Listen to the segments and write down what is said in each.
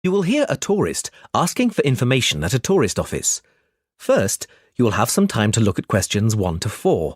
You will hear a tourist asking for information at a tourist office. First, you will have some time to look at questions 1 to 4.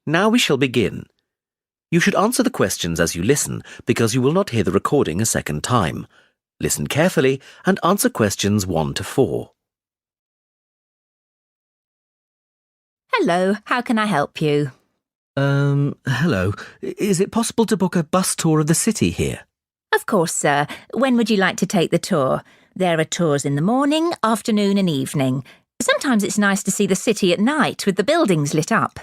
Now we shall begin. You should answer the questions as you listen because you will not hear the recording a second time. Listen carefully and answer questions 1 to 4. Hello, how can I help you? Hello. Is it possible to book a bus tour of the city here? Of course, sir. When would you like to take the tour? There are tours in the morning, afternoon and evening. Sometimes it's nice to see the city at night with the buildings lit up.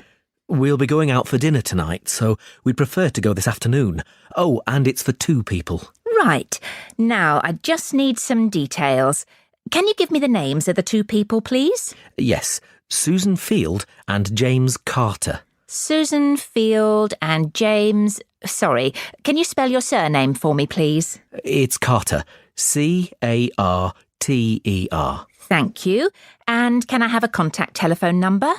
We'll be going out for dinner tonight, so we'd prefer to go this afternoon. Oh, and it's for 2 people. Right. Now, I just need some details. Can you give me the names of the 2 people, please? Yes, Susan Field and James Carter. Susan Field and James... Sorry, can you spell your surname for me, please? It's Carter. Carter. Thank you. And can I have a contact telephone number?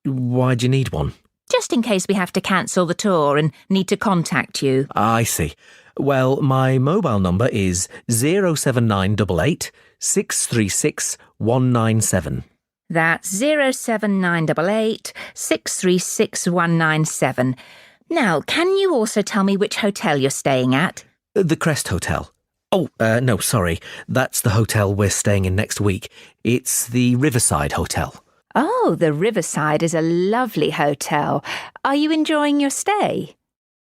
Why do you need one? Just in case we have to cancel the tour and need to contact you. I see. Well, my mobile number is 07988 636 197. That's 07988 636 197. Now, can you also tell me which hotel you're staying at? The Crest Hotel. Oh, no, sorry. That's the hotel we're staying in next week. It's the Riverside Hotel. Oh, the Riverside is a lovely hotel. Are you enjoying your stay?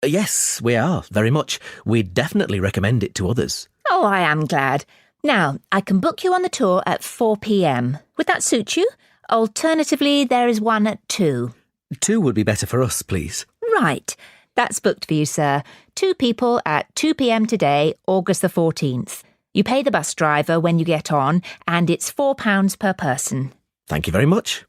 Yes, we are, very much. We'd definitely recommend it to others. Oh, I am glad. Now, I can book you on the tour at 4 p.m. Would that suit you? Alternatively, there is one at 2. 2 would be better for us, please. Right. That's booked for you, sir. 2 people at 2 p.m. today, August the 14th. You pay the bus driver when you get on, and it's £4 per person. Thank you very much.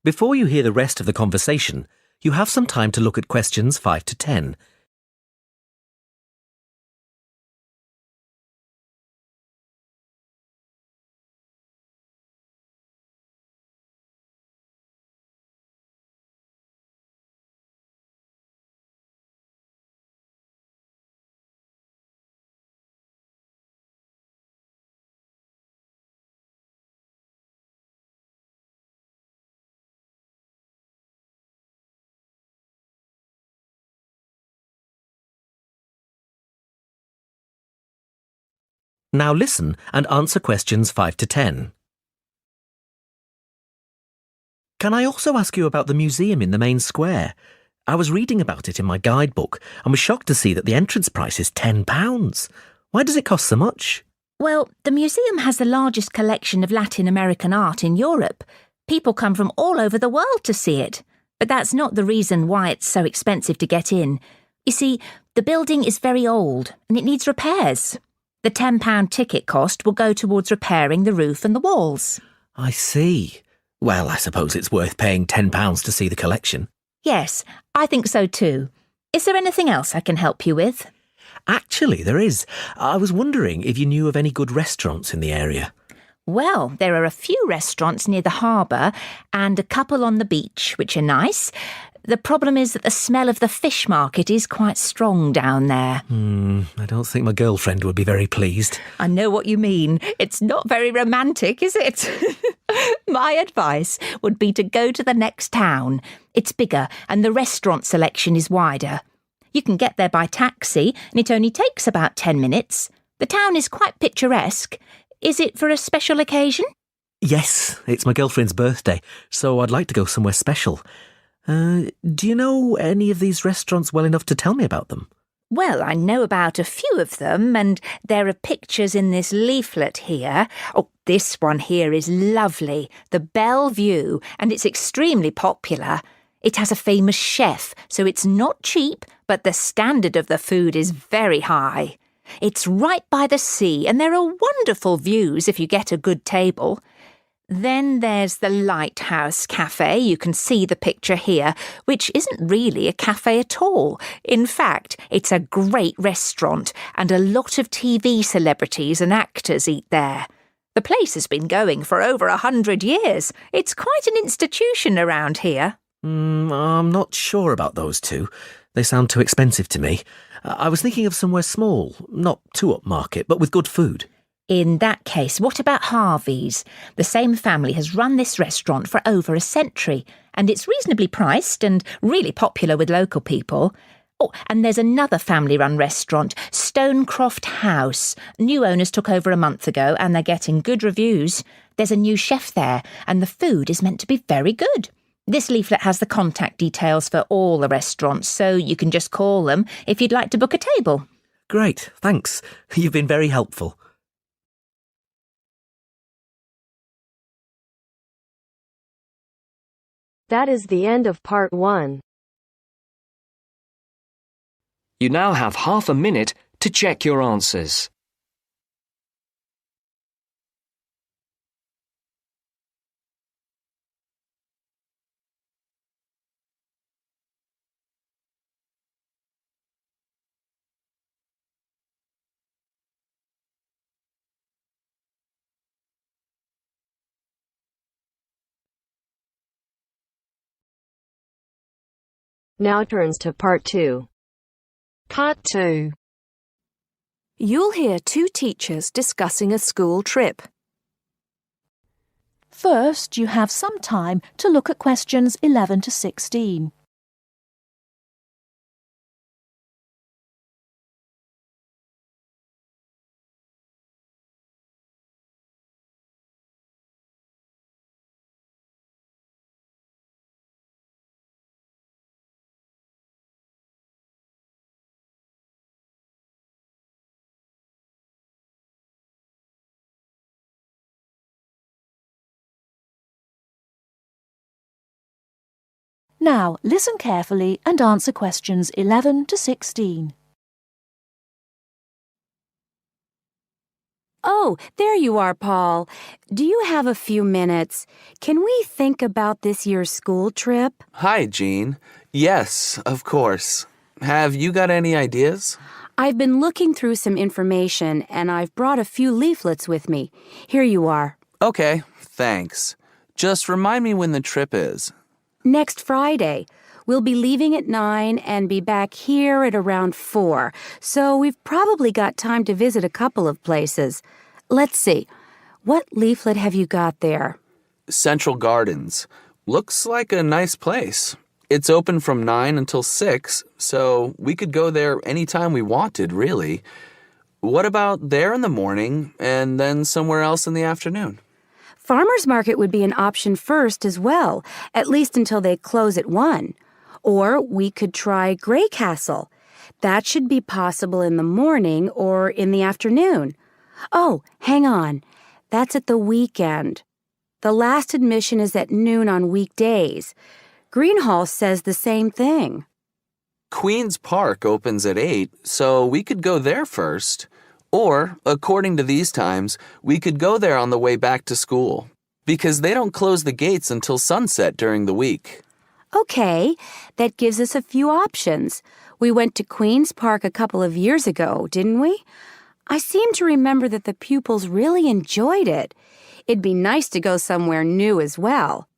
Before you hear the rest of the conversation, you have some time to look at questions 5 to 10. Now listen and answer questions 5 to 10. Can I also ask you about the museum in the main square? I was reading about it in my guidebook and was shocked to see that the entrance price is £10. Why does it cost so much? Well, the museum has the largest collection of Latin American art in Europe. People come from all over the world to see it. But that's not the reason why it's so expensive to get in. You see, the building is very old and it needs repairs. The £10 ticket cost will go towards repairing the roof and the walls. I see. Well, I suppose it's worth paying £10 to see the collection. Yes, I think so too. Is there anything else I can help you with? Actually, there is. I was wondering if you knew of any good restaurants in the area. Well, there are a few restaurants near the harbour and a couple on the beach, which are nice. The problem is that the smell of the fish market is quite strong down there. I don't think my girlfriend would be very pleased. I know what you mean. It's not very romantic, is it? My advice would be to go to the next town. It's bigger and the restaurant selection is wider. You can get there by taxi and it only takes about 10 minutes. The town is quite picturesque. Is it for a special occasion? Yes, it's my girlfriend's birthday, so I'd like to go somewhere special. Do you know any of these restaurants well enough to tell me about them? Well, I know about a few of them, and there are pictures in this leaflet here. Oh, this one here is lovely, the Bellevue, and it's extremely popular. It has a famous chef, so it's not cheap, but the standard of the food is very high. It's right by the sea, and there are wonderful views if you get a good table. Then there's the Lighthouse Cafe, you can see the picture here, which isn't really a cafe at all. In fact, it's a great restaurant, and a lot of TV celebrities and actors eat there. The place has been going for over 100 years. It's quite an institution around here. I'm not sure about those two. They sound too expensive to me. I was thinking of somewhere small, not too upmarket, but with good food. In that case, what about Harvey's? The same family has run this restaurant for over a century, and it's reasonably priced and really popular with local people. Oh, and there's another family-run restaurant, Stonecroft House. New owners took over a month ago, and they're getting good reviews. There's a new chef there, and the food is meant to be very good. This leaflet has the contact details for all the restaurants, so you can just call them if you'd like to book a table. Great, thanks. You've been very helpful. That is the end of part 1. You now have half a minute to check your answers. Now turns to part 2. Part 2. You'll hear two teachers discussing a school trip. First, you have some time to look at questions 11 to 16. Now, listen carefully and answer questions 11 to 16. Oh, there you are, Paul. Do you have a few minutes? Can we think about this year's school trip? Hi, Jean. Yes, of course. Have you got any ideas? I've been looking through some information, and I've brought a few leaflets with me. Here you are. Okay, thanks. Just remind me when the trip is. Next Friday. We'll be leaving at 9 and be back here at around 4, so we've probably got time to visit a couple of places. Let's see. What leaflet have you got there? Central Gardens. Looks like a nice place. It's open from 9 until 6, so we could go there anytime we wanted, really. What about there in the morning and then somewhere else in the afternoon? Farmers Market would be an option first as well, at least until they close at 1. Or we could try Grey Castle. That should be possible in the morning or in the afternoon. Oh, hang on. That's at the weekend. The last admission is at noon on weekdays. Greenhall says the same thing. Queen's Park opens at 8, so we could go there first. Or, according to these times, we could go there on the way back to school, because they don't close the gates until sunset during the week. Okay, that gives us a few options. We went to Queen's Park a couple of years ago, didn't we? I seem to remember that the pupils really enjoyed it. It'd be nice to go somewhere new as well.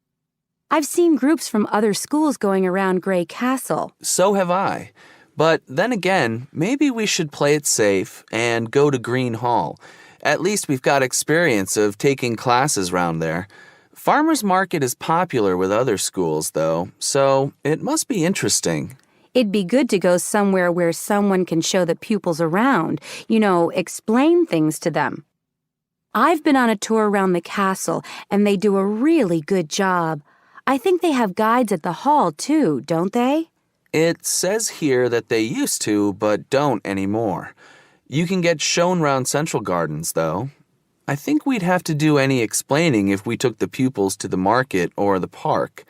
I've seen groups from other schools going around Grey Castle. So have I. But then again, maybe we should play it safe and go to Green Hall. At least we've got experience of taking classes round there. Farmers Market is popular with other schools, though, so it must be interesting. It'd be good to go somewhere where someone can show the pupils around, explain things to them. I've been on a tour around the castle, and they do a really good job. I think they have guides at the hall, too, don't they? It says here that they used to, but don't anymore. You can get shown round Central Gardens, though. I think we'd have to do any explaining if we took the pupils to the market or the park.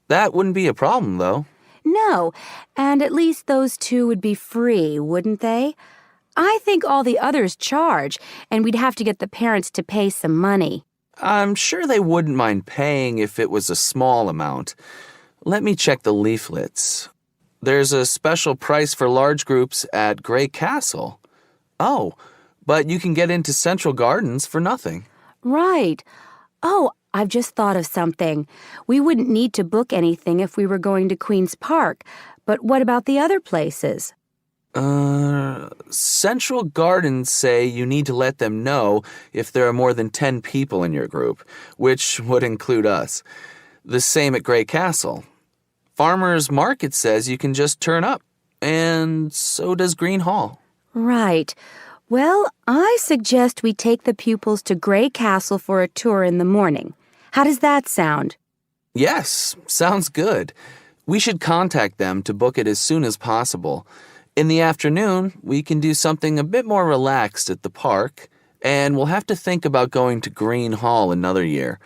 That wouldn't be a problem, though. No, and at least those two would be free, wouldn't they? I think all the others charge, and we'd have to get the parents to pay some money. I'm sure they wouldn't mind paying if it was a small amount. Let me check the leaflets. There's a special price for large groups at Grey Castle. Oh, but you can get into Central Gardens for nothing. Right. Oh, I've just thought of something. We wouldn't need to book anything if we were going to Queen's Park, but what about the other places? Central Gardens say you need to let them know if there are more than 10 people in your group, which would include us. The same at Grey Castle. Farmers Market says you can just turn up, and so does Green Hall. Right. Well, I suggest we take the pupils to Grey Castle for a tour in the morning. How does that sound? Yes, sounds good. We should contact them to book it as soon as possible. In the afternoon, we can do something a bit more relaxed at the park, and we'll have to think about going to Green Hall another year.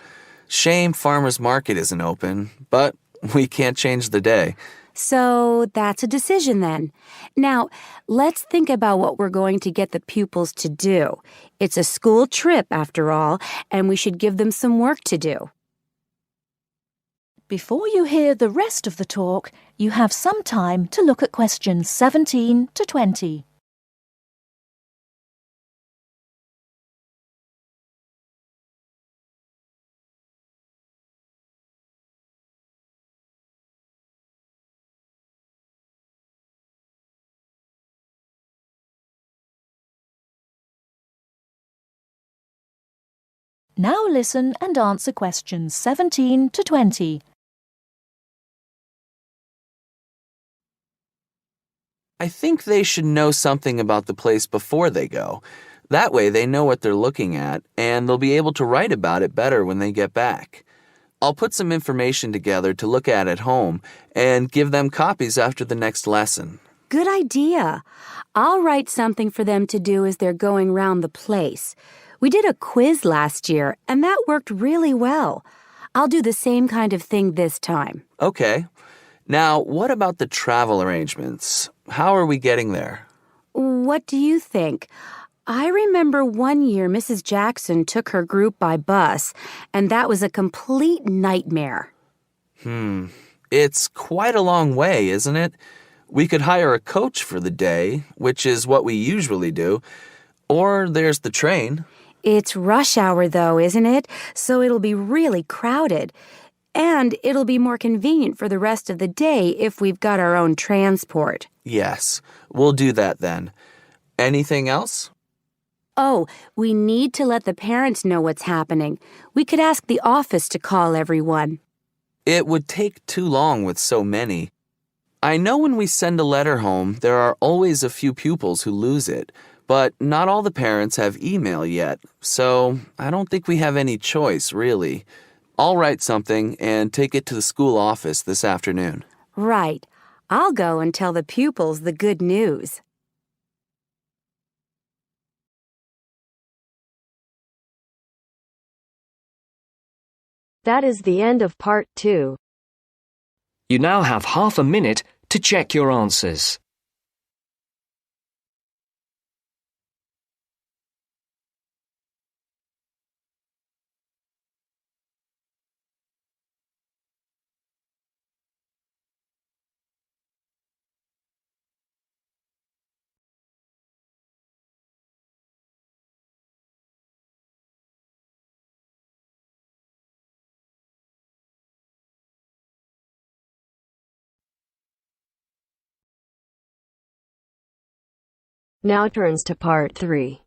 Shame Farmers Market isn't open, but we can't change the day. So that's a decision then. Now, let's think about what we're going to get the pupils to do. It's a school trip, after all, and we should give them some work to do. Before you hear the rest of the talk, you have some time to look at questions 17 to 20. Now listen and answer questions 17 to 20. I think they should know something about the place before they go. That way they know what they're looking at, and they'll be able to write about it better when they get back. I'll put some information together to look at home and give them copies after the next lesson. Good idea. I'll write something for them to do as they're going round the place. We did a quiz last year, and that worked really well. I'll do the same kind of thing this time. Okay. Now, what about the travel arrangements? How are we getting there? What do you think? I remember one year Mrs. Jackson took her group by bus, and that was a complete nightmare. It's quite a long way, isn't it? We could hire a coach for the day, which is what we usually do, or there's the train. It's rush hour, though, isn't it? So it'll be really crowded. And it'll be more convenient for the rest of the day if we've got our own transport. Yes, we'll do that then. Anything else? Oh, we need to let the parents know what's happening. We could ask the office to call everyone. It would take too long with so many. I know when we send a letter home, there are always a few pupils who lose it, but not all the parents have email yet, so I don't think we have any choice, really. I'll write something and take it to the school office this afternoon. Right. I'll go and tell the pupils the good news. That is the end of part 2. You now have half a minute to check your answers. Now turns to part 3.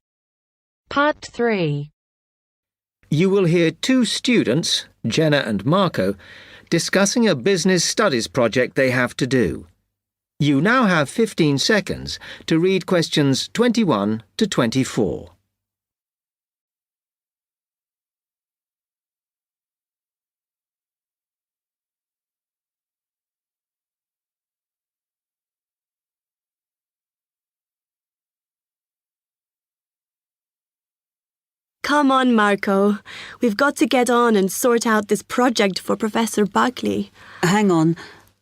Part 3. You will hear two students, Jenna and Marco, discussing a business studies project they have to do. You now have 15 seconds to read questions 21 to 24. Come on, Marco. We've got to get on and sort out this project for Professor Buckley. Hang on.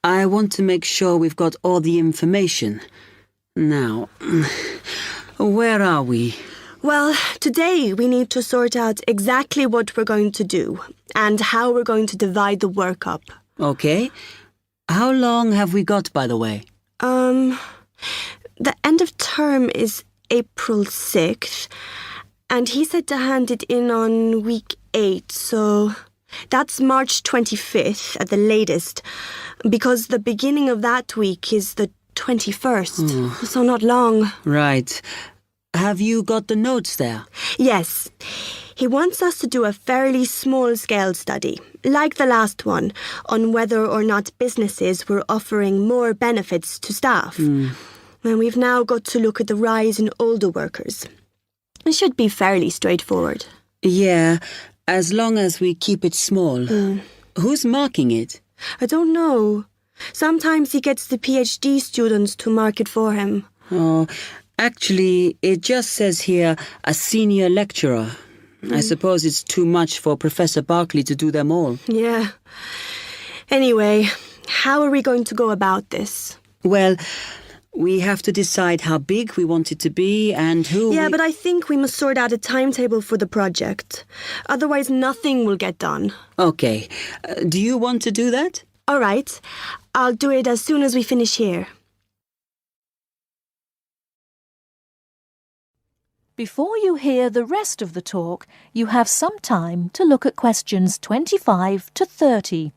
I want to make sure we've got all the information. Now, where are we? Well, today we need to sort out exactly what we're going to do and how we're going to divide the work up. Okay. How long have we got, by the way? The end of term is April 6th, and he said to hand it in on week 8, so that's March 25th at the latest, because the beginning of that week is the 21st, so not long. Right. Have you got the notes there? Yes. He wants us to do a fairly small-scale study, like the last one, on whether or not businesses were offering more benefits to staff. And we've now got to look at the rise in older workers. It should be fairly straightforward. Yeah, as long as we keep it small. Who's marking it? I don't know. Sometimes he gets the PhD students to mark it for him. Oh, actually, it just says here, a senior lecturer. I suppose it's too much for Professor Barclay to do them all. Yeah. Anyway, how are we going to go about this? Well, we have to decide how big we want it to be and who. Yeah, but I think we must sort out a timetable for the project. Otherwise, nothing will get done. Okay. Do you want to do that? All right. I'll do it as soon as we finish here. Before you hear the rest of the talk, you have some time to look at questions 25 to 30.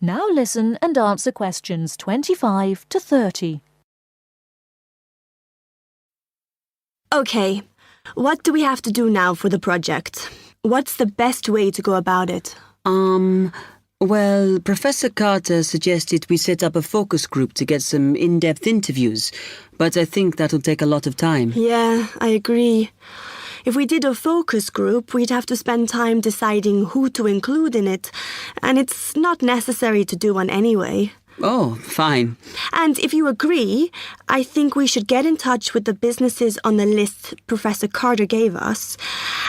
Now listen and answer questions 25 to 30. Okay, what do we have to do now for the project? What's the best way to go about it? Well, Professor Carter suggested we set up a focus group to get some in-depth interviews, but I think that'll take a lot of time. Yeah, I agree. If we did a focus group, we'd have to spend time deciding who to include in it, and it's not necessary to do one anyway. Oh, fine. And if you agree, I think we should get in touch with the businesses on the list Professor Carter gave us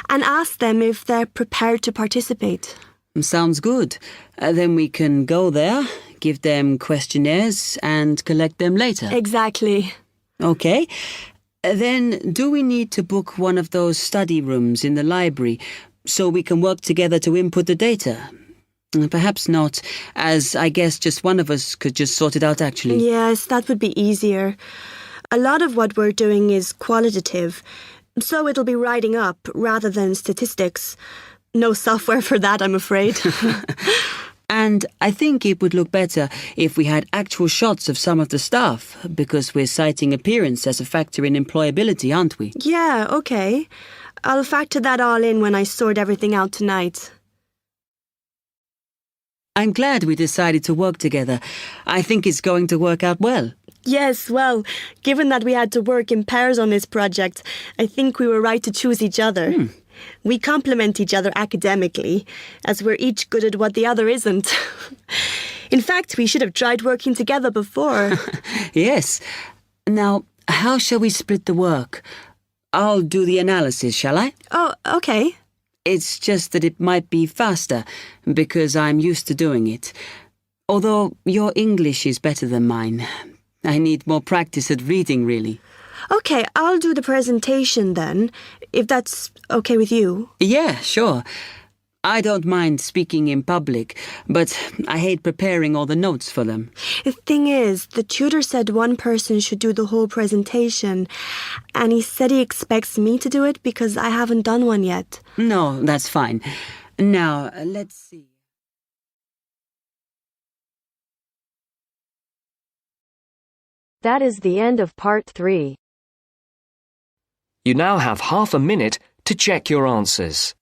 and ask them if they're prepared to participate. Sounds good. Then we can go there, give them questionnaires, and collect them later. Exactly. Okay. Then, do we need to book one of those study rooms in the library so we can work together to input the data? Perhaps not, as I guess just one of us could just sort it out actually. Yes, that would be easier. A lot of what we're doing is qualitative, so it'll be writing up rather than statistics. No software for that, I'm afraid. And I think it would look better if we had actual shots of some of the staff, because we're citing appearance as a factor in employability, aren't we? Yeah, okay. I'll factor that all in when I sort everything out tonight. I'm glad we decided to work together. I think it's going to work out well. Yes, well, given that we had to work in pairs on this project, I think we were right to choose each other. We complement each other academically, as we're each good at what the other isn't. In fact, we should have tried working together before. Yes. Now, how shall we split the work? I'll do the analysis, shall I? Oh, okay. It's just that it might be faster, because I'm used to doing it. Although your English is better than mine. I need more practice at reading, really. Okay, I'll do the presentation then, if that's okay with you. Yeah, sure. I don't mind speaking in public, but I hate preparing all the notes for them. The thing is, the tutor said one person should do the whole presentation, and he said he expects me to do it because I haven't done one yet. No, that's fine. Now, let's see. That is the end of part 3. You now have half a minute to check your answers.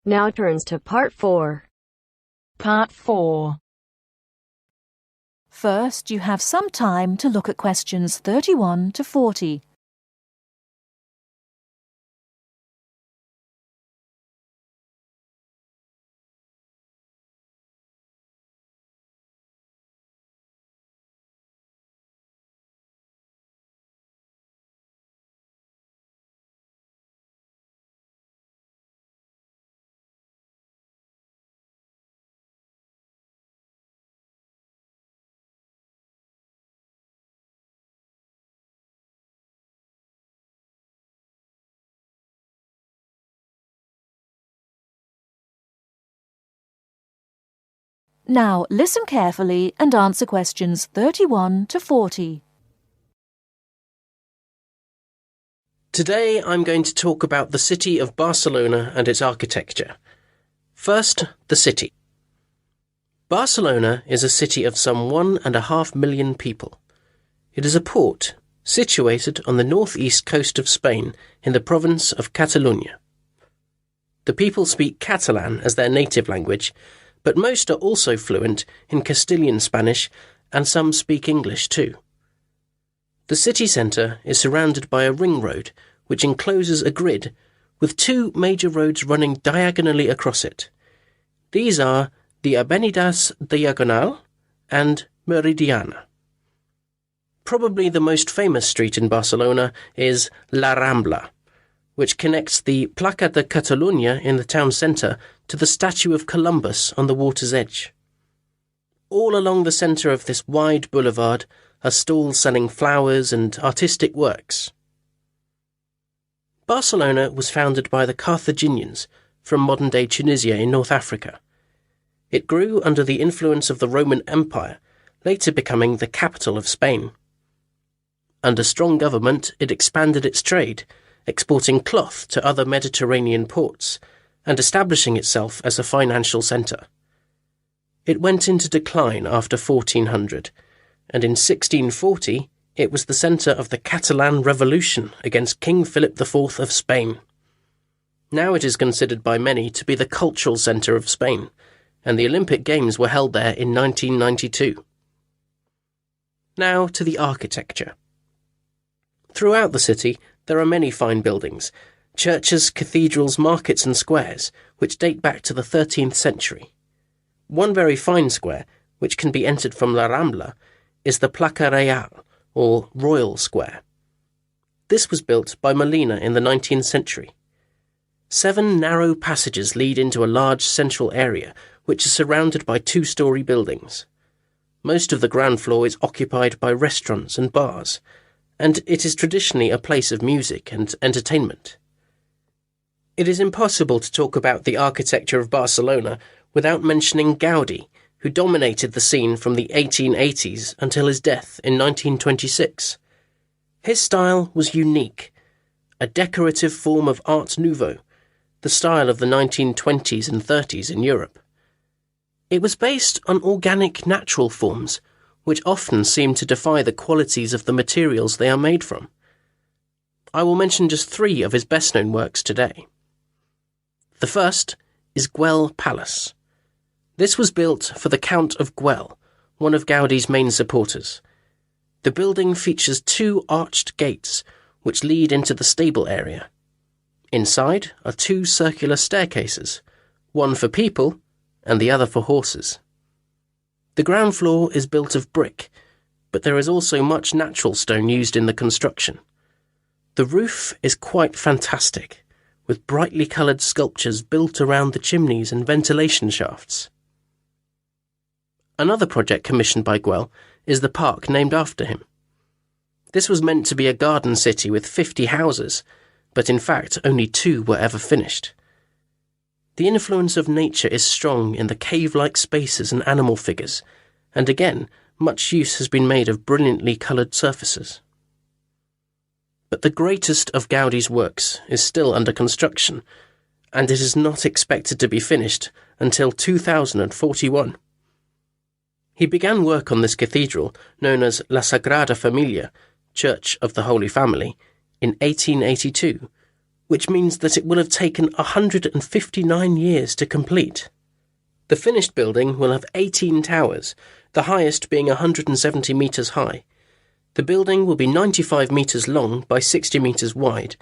Now turns to Part 4. Part 4. First, you have some time to look at questions 31 to 40. Now listen carefully and answer questions 31 to 40. Today I'm going to talk about the city of Barcelona and its architecture. First, the city. Barcelona is a city of some 1.5 million people. It is a port situated on the northeast coast of Spain in the province of Catalonia. The people speak Catalan as their native language, but most are also fluent in Castilian Spanish and some speak English too. The city centre is surrounded by a ring road which encloses a grid with two major roads running diagonally across it. These are the Avenidas Diagonal and Meridiana. Probably the most famous street in Barcelona is La Rambla, which connects the Plaça de Catalunya in the town centre to the statue of Columbus on the water's edge. All along the centre of this wide boulevard are stalls selling flowers and artistic works. Barcelona was founded by the Carthaginians from modern-day Tunisia in North Africa. It grew under the influence of the Roman Empire, later becoming the capital of Spain. Under strong government, it expanded its trade, exporting cloth to other Mediterranean ports, and establishing itself as a financial centre. It went into decline after 1400, and in 1640 it was the centre of the Catalan Revolution against King Philip IV of Spain. Now it is considered by many to be the cultural centre of Spain, and the Olympic Games were held there in 1992. Now to the architecture. Throughout the city, there are many fine buildings, churches, cathedrals, markets and squares, which date back to the 13th century. One very fine square, which can be entered from La Rambla, is the Plaça Real, or Royal Square. This was built by Molina in the 19th century. 7 narrow passages lead into a large central area, which is surrounded by 2-storey buildings. Most of the ground floor is occupied by restaurants and bars, and it is traditionally a place of music and entertainment. It is impossible to talk about the architecture of Barcelona without mentioning Gaudí, who dominated the scene from the 1880s until his death in 1926. His style was unique, a decorative form of Art Nouveau, the style of the 1920s and 30s in Europe. It was based on organic natural forms, which often seem to defy the qualities of the materials they are made from. I will mention just 3 of his best-known works today. The first is Güell Palace. This was built for the Count of Güell, one of Gaudí's main supporters. The building features 2 arched gates, which lead into the stable area. Inside are 2 circular staircases, one for people and the other for horses. The ground floor is built of brick, but there is also much natural stone used in the construction. The roof is quite fantastic, with brightly coloured sculptures built around the chimneys and ventilation shafts. Another project commissioned by Güell is the park named after him. This was meant to be a garden city with 50 houses, but in fact only 2 were ever finished. The influence of nature is strong in the cave-like spaces and animal figures, and again, much use has been made of brilliantly coloured surfaces. But the greatest of Gaudí's works is still under construction, and it is not expected to be finished until 2041. He began work on this cathedral, known as La Sagrada Familia, Church of the Holy Family, in 1882, which means that it will have taken 159 years to complete. The finished building will have 18 towers, the highest being 170 metres high. The building will be 95 metres long by 60 metres wide,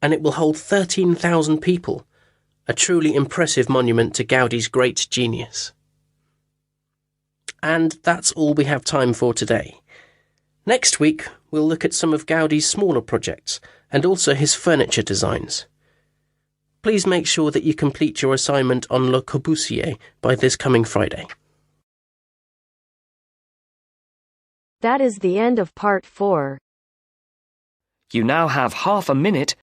and it will hold 13,000 people, a truly impressive monument to Gaudi's great genius. And that's all we have time for today. Next week, we'll look at some of Gaudi's smaller projects and also his furniture designs. Please make sure that you complete your assignment on Le Corbusier by this coming Friday. That is the end of part 4. You now have half a minute